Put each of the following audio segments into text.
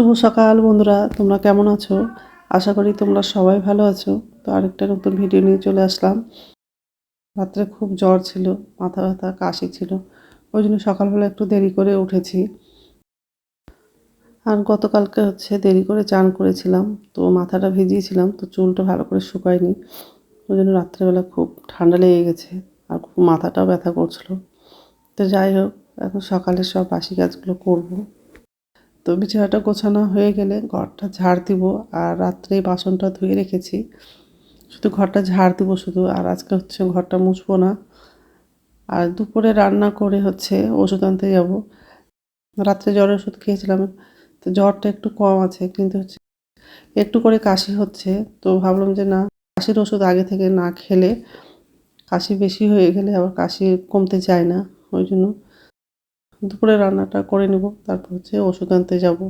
শুভ সকাল বন্ধুরা, তোমরা কেমন আছো? আশা করি তোমরা সবাই ভালো আছো। তো আরেকটা নতুন ভিডিও নিয়ে চলে আসলাম। রাত্রে খুব জ্বর ছিল, মাথা ব্যথা, কাশি ছিল, ওই জন্য সকালবেলা একটু দেরি করে উঠেছি। আর গতকালকে দেরি করে চান করেছিলাম, তো মাথাটা ভিজিয়েছিলাম, তো চুলটা ভালো করে শুকায়নি, ওই জন্য রাত্রেবেলা খুব ঠান্ডা লেগে গেছে আর খুব মাথাটাও ব্যথা করছিল। তো যাই হোক, এখন সকালে সব বাসি কাজগুলো করব। তো বিছানাটা গোছানো হয়ে গেলে ঘরটা ঝাড় দিব। আর রাত্রে বাসনটা ধুয়ে রেখেছি, শুধু ঘরটা ঝাড় দিব শুধু। আর আজকে ঘরটা মুছবো না। আর দুপুরে রান্না করে ওষুধ আনতে যাব। রাত্রে জ্বরের ওষুধ খেয়েছিলাম, তো জ্বরটা একটু কম আছে, কিন্তু একটু করে কাশি হচ্ছে। তো ভাবলাম যে না, কাশির ওষুধ আগে থেকে না খেলে কাশি বেশি হয়ে গেলে আবার কাশি কমতে চায় না। ওই জন্য দুপুরে রান্নাটা করে নেব, তারপর ওষুধ আনতে যাব।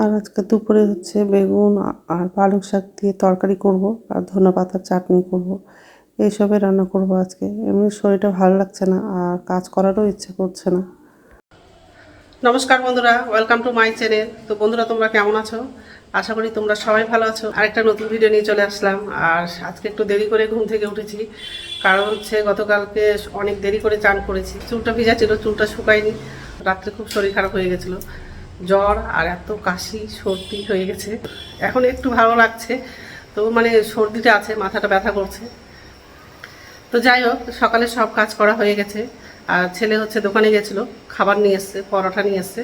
আর আজকে দুপুরে বেগুন আর পালং শাক দিয়ে তরকারি করব, আর ধনেপাতার চাটনি করব। এইসবে রান্না করব আজকে। এমনি শরীরটা ভালো লাগছে না, আর কাজ করারও ইচ্ছে করছে না। নমস্কার বন্ধুরা, ওয়েলকাম টু মাই চ্যানেল। তো বন্ধুরা, তোমরা কেমন আছো? আশা করি তোমরা সবাই ভালো আছো। আরেকটা নতুন ভিডিও নিয়ে চলে আসলাম। আর আজকে একটু দেরি করে ঘুম থেকে উঠেছি, কারণ গতকালকে অনেক দেরি করে চান করেছি। চুলটা ভিজা ছিল, চুলটা শুকায়নি। রাত্রে খুব শরীর খারাপ হয়ে গেছিলো, জ্বর আর এত কাশি সর্দি হয়ে গেছে। এখন একটু ভালো লাগছে, তো সর্দিটা আছে, মাথাটা ব্যথা করছে। তো যাই হোক, সকালে সব কাজ করা হয়ে গেছে। আর ছেলে দোকানে গেছিলো, খাবার নিয়ে এসছে, পরোটা নিয়ে এসছে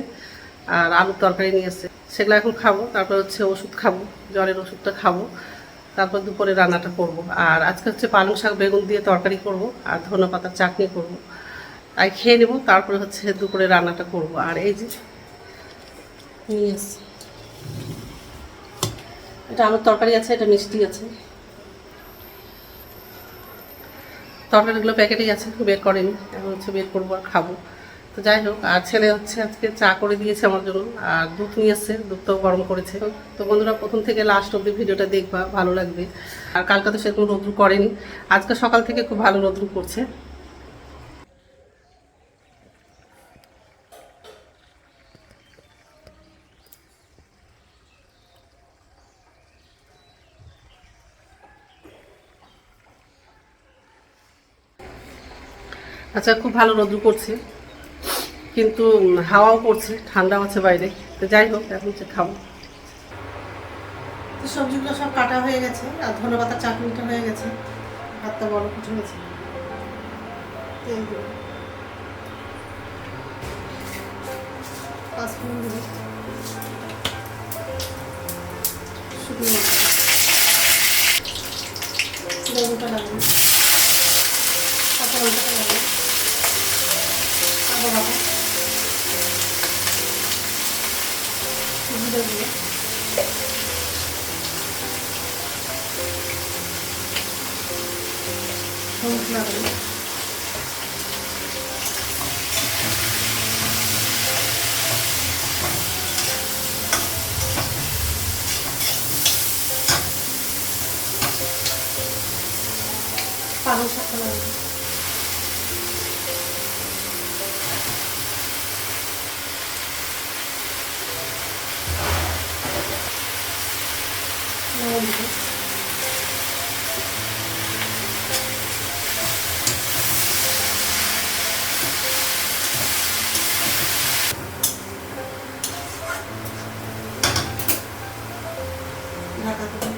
আর আলুর তরকারি নিয়ে এসছে। সেগুলো এখন খাবো, তারপর ওষুধ খাবো, জ্বরের ওষুধটা খাবো, তারপর দুপুরে রান্নাটা করব। আর আজকে পালং শাক বেগুন দিয়ে তরকারি করব আর ধনেপাতার চাটনি করব। তাই খেয়ে নেবো, তারপরে দুপুরে রান্নাটা করব। আর এই যে নিয়ে এসছি, এটা আলুর তরকারি আছে, এটা মিষ্টি আছে। তরকারিগুলো প্যাকেটেই আছে, বের করেনি, এখন বের করবো আর খাবো। তো যাই হোক, আর ছেলে আজকে চা করে দিয়েছে আমার জন্য, আর দুধ নিয়ে এসছে, দুধটাও গরম করেছে। তো বন্ধুরা, প্রথম থেকে লাস্ট অব্দি ভিডিওটা দেখবা, ভালো লাগবে। আর কালকে তো সেরকম রোদ্রু করেনি, আজকে সকাল থেকে খুব ভালো রোদ্রু করছে। আচ্ছা, খুব ভালো রোদ্রু করছে, কিন্তু হাওয়াও পড়ছে, ঠান্ডাও আছে বাইরে। তো যাই হোক, এখন খাবো। তো সবজিগুলো সব কাটা হয়ে গেছে, আর ধনেপাতার চাটনিটা হয়ে গেছে, ভাতটা বড় কিছু হয়েছে। পাঁচফোড়ন দিবি, শুকনো লঙ্কা লাগবে, কাঁচা লঙ্কাটা লাগবে, আদা বাটা, জিরে দিয়ে হলুদ লাগবে, পালং শাকটা লাগবে, লবণ দিবি, ঢাকা দেবো।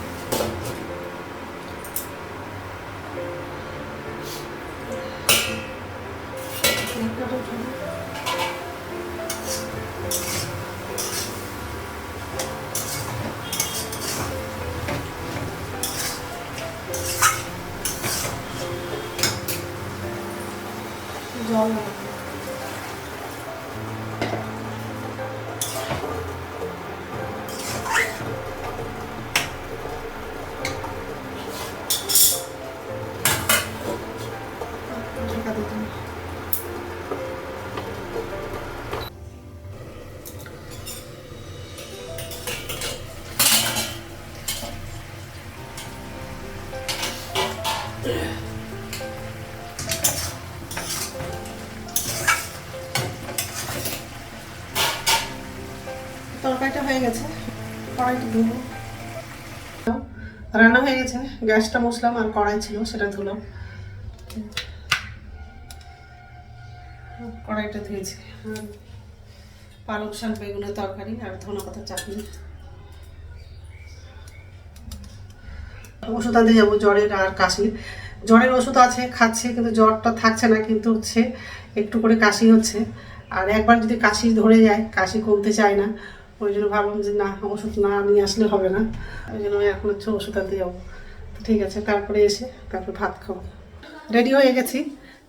জল লাগবে, হয়ে গেছে, কড়াইটা ধুবো। রান্না হয়ে গেছে, গ্যাসটা মুছলাম আর কড়াই ছিল সেটা ধুলাম। কড়াইটা ধুয়েছি। পালং শাক বেগুনের তরকারি আর ধনেপাতার চাটনি। ওষুধ আনতে যাবো জ্বরের আর কাশির। জ্বরের ওষুধ আছে, খাচ্ছি, কিন্তু জ্বরটা থাকছে না, কিন্তু হচ্ছে একটু করে কাশি হচ্ছে। আর একবার যদি কাশি ধরে যায়, কাশি কমতে চায় না, ওই জন্য ভাবলাম যে না, ওষুধ না নিয়ে আসলে হবে না। ওই জন্য এখন হচ্ছে ওষুধ আনতে যাবো। তো ঠিক আছে, তারপরে এসে তারপরে ভাত খাবো। রেডি হয়ে গেছি,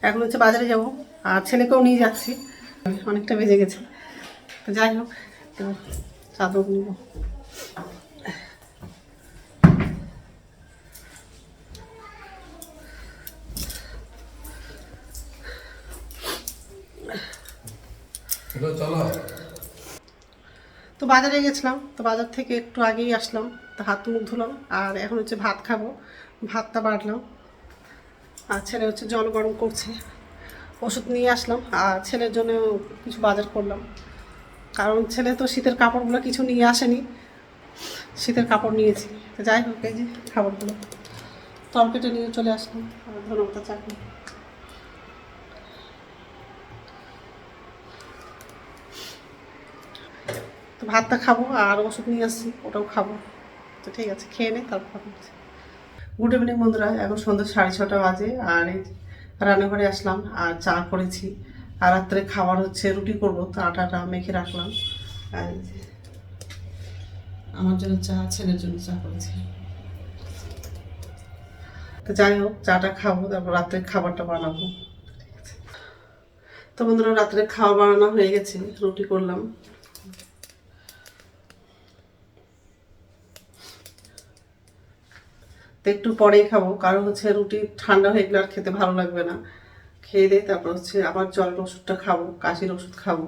এখন হচ্ছে বাজারে যাব আর ছেলেকেও নিয়ে যাচ্ছি। অনেকটা বেজে গেছে, তো যাই হোক, তো চাদর নিব। তো বাজারে গেছিলাম, তো বাজার থেকে একটু আগেই আসলাম, তো হাত মুখ ধুলাম আর এখন হচ্ছে ভাত খাবো। ভাতটা বাড়লাম আর ছেলে হচ্ছে জল গরম করছে। ওষুধ নিয়ে আসলাম আর ছেলের জন্য কিছু বাজার করলাম, কারণ ছেলে তো শীতের কাপড়গুলো কিছু নিয়ে আসেনি, শীতের কাপড় নিয়েছি। তো যাই হোক, এই যে খাবারগুলো তরকারিটা নিয়ে চলে আসলাম আর ধনেপাতা চাটনি। তো ভাতটা খাবো আর ওষুধ নিয়ে আসছি, ওটাও খাবো। তো ঠিক আছে, খেয়ে নে, তারপর খাবো। গুড ইভিনিং বন্ধুরা, এখন সন্ধ্যা 6:30 বাজে আর এই রান্নাঘরে আসলাম আর চা করেছি। আর রাত্রে খাবার হচ্ছে রুটি করবো, তো আটাটা মেখে রাখলাম। আর আমার জন্য চা, ছেলের জন্য চা করেছি। তো যাই হোক, চাটা খাবো, তারপর রাত্রে খাবারটা বানাবো। তো বন্ধুরা, রাত্রে খাওয়া বানানো হয়ে গেছে, রুটি করলাম। তো একটু পরেই খাবো, কারণ হচ্ছে রুটি ঠান্ডা হয়ে গেলে আর খেতে ভালো লাগবে না। খেয়ে দিয়ে তারপর হচ্ছে আবার জলের ওষুধটা খাবো, কাশির ওষুধ খাবো।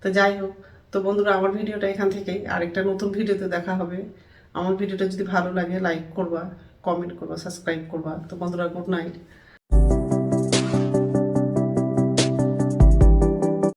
তো যাই হোক, তো বন্ধুরা, আমার ভিডিওটা এখান থেকেই, আরেকটা নতুন ভিডিওতে দেখা হবে। আমার ভিডিওটা যদি ভালো লাগে লাইক করবা, কমেন্ট করবা, সাবস্ক্রাইব করবা। তো বন্ধুরা, গুড নাইট।